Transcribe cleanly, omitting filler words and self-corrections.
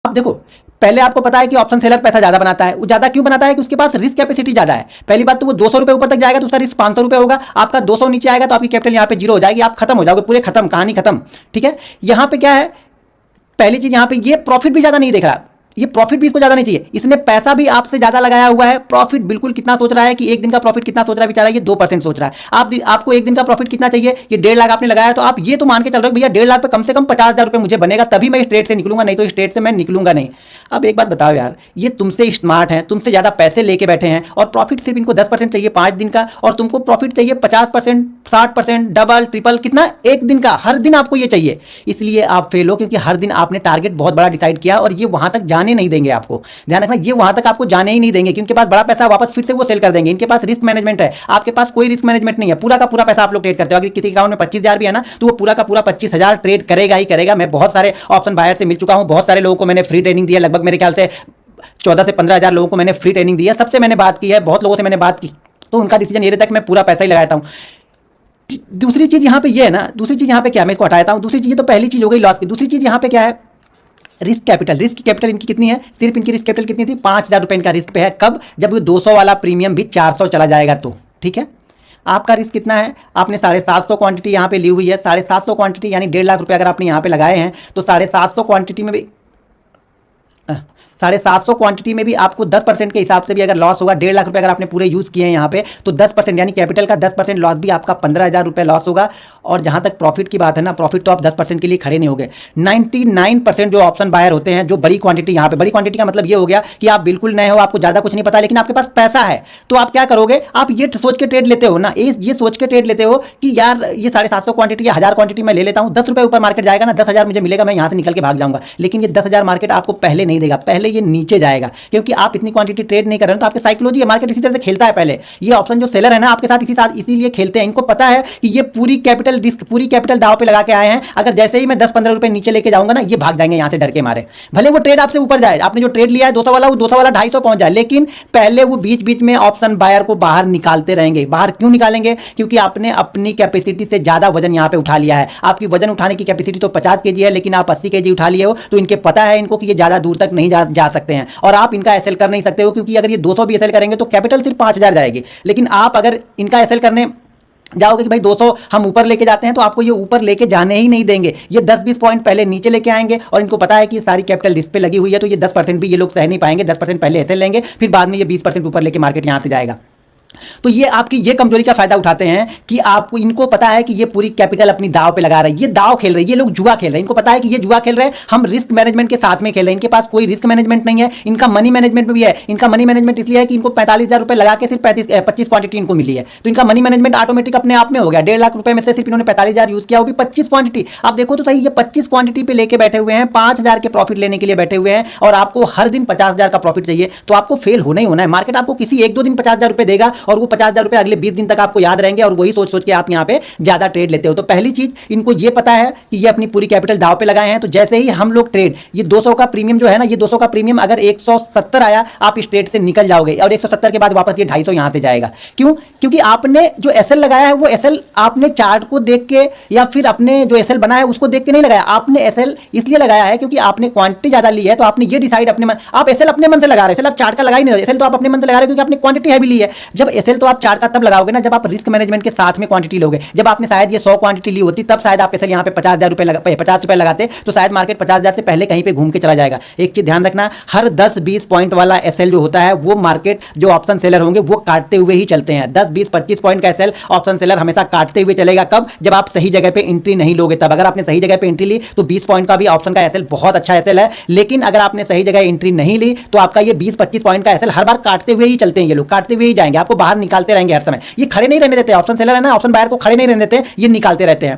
अब देखो, पहले आपको पता है कि ऑप्शन सेलर पैसा ज्यादा बनाता है। वो ज्यादा क्यों बनाता है? कि उसके पास रिस्क कैपेसिटी ज्यादा है। पहली बात तो वो 200 रुपए ऊपर तक जाएगा तो उसका रिस्क 500 रुपए होगा। आपका 200 नीचे आएगा तो आपकी कैपिटल यहाँ पे जीरो हो जाएगी, आप खत्म हो जाओगे, पूरे खत्म, कहानी खत्म। ठीक है, यहाँ पे क्या है, पहली चीज यहाँ पे ये प्रॉफिट भी ज्यादा नहीं देख रहा, ये प्रॉफिट भी इसको ज्यादा नहीं चाहिए, इसने पैसा भी आपसे ज्यादा लगाया हुआ है। प्रॉफिट बिल्कुल कितना सोच रहा है कि एक दिन का प्रॉफिट कितना सोच रहा है बेचारा, ये 2% सोच रहा है। आपको एक दिन का प्रॉफिट कितना चाहिए? ये 1.5 लाख आपने लगाया, तो आप ये तो मान के चल रहे हो भैया 1.5 लाख पे कम से कम 50,000 रुपए मुझे बनेगा, तभी मैं इस ट्रेड से निकलूंगा, नहीं तो इस ट्रेड से मैं निकलूंगा नहीं। अब एक बात बताओ यार, ये तुमसे स्मार्ट हैं, तुमसे ज्यादा पैसे लेके बैठे हैं और प्रॉफिट सिर्फ इनको 10% चाहिए 5 दिन का, और तुमको प्रॉफिट चाहिए 50%, 60%, डबल ट्रिपल, कितना? एक दिन का, हर दिन आपको ये चाहिए। इसलिए आप फेल हो, क्योंकि हर दिन आपने टारगेट बहुत बड़ा डिसाइड किया और ये वहां तक जाने नहीं देंगे आपको। ध्यान रखना, ये वहां तक आपको जाने ही नहीं देंगे, क्योंकि इनके पास बड़ा पैसा, वापस फिर से वो सेल कर देंगे। इनके पास रिस्क मैनेजमेंट है, आपके पास कोई रिस्क मैनेजमेंट नहीं है। पूरा का पूरा पैसा आप लोग ट्रेड करते हो। अगर किसी अकाउंट में 25,000 भी है ना, तो वो पूरा का पूरा 25,000 ट्रेड करेगा ही करेगा। मैं बहुत सारे ऑप्शन बायर से मिल चुका हूं, बहुत सारे लोगों को मैंने फ्री ट्रेनिंग दी है, लगभग मेरे ख्याल से 14 से 15,000 लोगों को मैंने फ्री ट्रेनिंग दी है। सबसे मैंने बात की है, बहुत लोगों से मैंने बात की, तो उनका डिसीजन ये रहता है कि मैं पूरा पैसा ही लगाता हूं। दूसरी चीज यहाँ पे ये है ना, दूसरी चीज यहाँ पे क्या, मैं इसको हटाता हूं। दूसरी चीज तो पहली चीज हो गई लॉस की। दूसरी चीज यहाँ पे क्या है, रिस्क कैपिटल। रिस्क कैपिटल इनकी कितनी है? सिर्फ इनकी रिस्क कैपिटल कितनी थी? 5,000 रुपए इनका रिस्क पे है। कब? जब ये 200 वाला प्रीमियम भी 400 चला जाएगा तो। ठीक है, आपका रिस्क कितना है? आपने 750 क्वांटिटी यहाँ पे ली हुई है। 750 क्वांटिटी यानी 1.5 लाख रुपए अगर आपने यहाँ पे लगाए हैं, तो 750 क्वांटिटी में भी 750 क्वांटिटी में भी आपको 10% के हिसाब से भी अगर लॉस होगा, 1.5 लाख रुपए अगर आपने पूरे यूज़ किए हैं यहाँ पे, तो 10% यानी कैपिटल का 10% लॉस भी आपका 15,000 रुपए लॉस होगा। और जहाँ तक प्रॉफिट की बात है ना, प्रॉफिट तो आप 10% के लिए खड़े नहीं होगे। 99% जो ऑप्शन बायर होते हैं, जो बड़ी क्वांटिटी, यहाँ पे बड़ी क्वांटिटी का मतलब ये हो गया कि आप बिल्कुल नए हो, आपको ज़्यादा कुछ नहीं पता, लेकिन आपके पास पैसा है, तो आप क्या करोगे? आप ये सोच के ट्रेड लेते हो ना, ये सोच के ट्रेड लेते हो कि यार ये 750 क्वांटिटी या 1000 क्वांटिटी मैं ले लेता हूँ, 10 रुपये ऊपर मार्केट जाएगा ना, 10,000 मुझे मिलेगा, मैं यहाँ से निकल के भाग जाऊँगा। लेकिन ये 10,000 मार्केट आपको पहले नहीं देगा, पहले ये नीचे जाएगा, क्योंकि आप इतनी क्वांटिटी ट्रेड नहीं कर रहे हो। तो आपकी साइकोलॉजी है, मार्केट इसी तरह से खेलता है। पहले ये ऑप्शन जो सेलर है ना, आपके साथ इसीलिए खेलते हैं। इनको पता है कि ये पूरी कैपिटल रिस्क, पूरी कैपिटल दाव पे लगा के आए हैं। अगर जैसे ही मैं 10-15 रुपए नीचे लेके जाऊंगा ना, ये भाग जाएंगे यहाँ से डर के मारे। भले वो ट्रेड आपसे ऊपर जाए, आपने जो ट्रेड लिया है 200 वाला, वो 200 वाला 250 पहुंच जाए, लेकिन पहले वो बीच बीच में ऑप्शन बायर को बाहर निकालते रहेंगे। बाहर क्यों निकालेंगे? क्योंकि आपने अपनी कैपेसिटी से ज्यादा वजन यहाँ पे उठा लिया है। आपकी वजन उठाने की कैपेसिटी तो 50 kg है, लेकिन आप 80 kg उठा लिए हो, तो इनके पता है इनको कि ये ज्यादा दूर तक नहीं जा सकते हैं, और आप इनका एसएल कर नहीं सकते हो, क्योंकि अगर ये 200 भी एसएल करेंगे तो कैपिटल सिर्फ 5,000 जाएगी। लेकिन आप अगर इनका एसएल करने जाओगे कि भाई 200 हम ऊपर लेके जाते हैं, तो आपको ये ऊपर लेके जाने ही नहीं देंगे। ये 10-20 पॉइंट पहले नीचे लेके आएंगे, और इनको पता है कि सारी कैपिटल रिस्क पे लगी हुई है, तो ये 10% भी ये लोग सह नहीं पाएंगे। 10% पहले एसएल लेंगे, फिर बाद में ये 20% ऊपर लेके मार्केट यहाँ से जाएगा। तो ये आपकी ये कमजोरी का फायदा उठाते हैं कि आपको, इनको पता है कि ये पूरी कैपिटल अपनी दाव पे लगा रहे हैं, ये दाव खेल रहे हैं, ये लोग जुआ खेल रहे हैं। इनको पता है कि ये जुआ खेल रहे हैं, हम रिस्क मैनेजमेंट के साथ में खेल रहे हैं। इनके पास कोई रिस्क मैनेजमेंट नहीं है, इनका मनी मैनेजमेंट में भी है। इनका मनी मैनेजमेंट इसलिए है कि इनको 45,000 रुपए लगा के सिर्फ 25 क्वांटिटी इनको मिली है, तो इनका मनी मैनेजमेंट ऑटोमेटिक अपने आप में हो गया। 1.5 लाख रुपए में से सिर्फ इन्होंने 45,000 यूज किया, वो भी 25 क्वांटिटी। आप देखो तो सही, ये 25 क्वांटिटी पे लेके बैठे हुए हैं, 5,000 के प्रॉफिट लेने के लिए बैठे हुए हैं, और आपको हर दिन 50,000 का प्रॉफिट चाहिए, तो आपको फेल होना ही होना है। मार्केट आपको किसी 1-2 दिन 50,000 रुपए देगा, और वो 50,000 रुपए अगले 20 दिन तक आपको याद रहेंगे, और वही सोच सोच के आप यहाँ पे ज्यादा ट्रेड लेते हो। तो पहली चीज, इनको ये पता है कि ये अपनी पूरी कैपिटल दाव पे लगाए हैं। तो जैसे ही हम लोग ट्रेड, ये 200 का प्रीमियम जो है ना, ये 200 का प्रीमियम अगर 170 आया, आप इस ट्रेड से निकल जाओगे, और 170 के बाद वापस ये 250 यहाँ से जाएगा। क्यों? क्योंकि आपने जो एसएल लगाया है, वो एसएल आपने चार्ट को देख के या फिर अपने जो एसएल बनाया है उसको देख के नहीं लगाया। आपने एसएल इसलिए लगाया है क्योंकि आपने क्वांटिटी ज्यादा ली है, तो आपने ये डिसाइड अपने मन, आप एसएल अपने मन से लगा रहे हो, एसएल आप चार्ट का लगा ही नहीं रहे। एसएल तो आप अपने मन से लगा रहे हो क्योंकि आपने क्वांटिटी हैवी ली है। जब एसएल तो आप चार्ट का तब लगाओगे ना, जब आप रिस्क मैनेजमेंट के साथ में क्वांटिटी लोगे। जब आपने शायद ये 100 क्वांटिटी ली होती, तब शायद आप एसएल यहाँ पे 50,000 रुपए 50 रुपए लगाते, तो शायद मार्केट 50,000 से पहले कहीं पे घूम के चला जाएगा। एक चीज ध्यान रखना, हर 10-20 पॉइंट वाला एसएल जो होता है, वो मार्केट जो ऑप्शन सेलर होंगे वो काटते हुए ही चलते हैं। 10-20-25 पॉइंट का एसएल ऑप्शन सेलर हमेशा काटते हुए चलेगा। कब? जब आप सही जगह पे एंट्री नहीं लोगे तब। अगर आपने सही जगह पे एंट्री ली तो 20 पॉइंट का भी ऑप्शन का एसएल बहुत अच्छा एसएल है, लेकिन अगर आपने सही जगह एंट्री नहीं ली तो आपका ये 20-25 पॉइंट का एसएल हर बार काटते हुए ही चलते हैं। ये लोग काटते हुए ही जाएंगे, आपको बाहर निकालते रहेंगे हर समय। ये खड़े नहीं रहने देते, ऑप्शन सेलर है ना, ऑप्शन बायर को खड़े नहीं रहने देते, ये निकालते रहते हैं।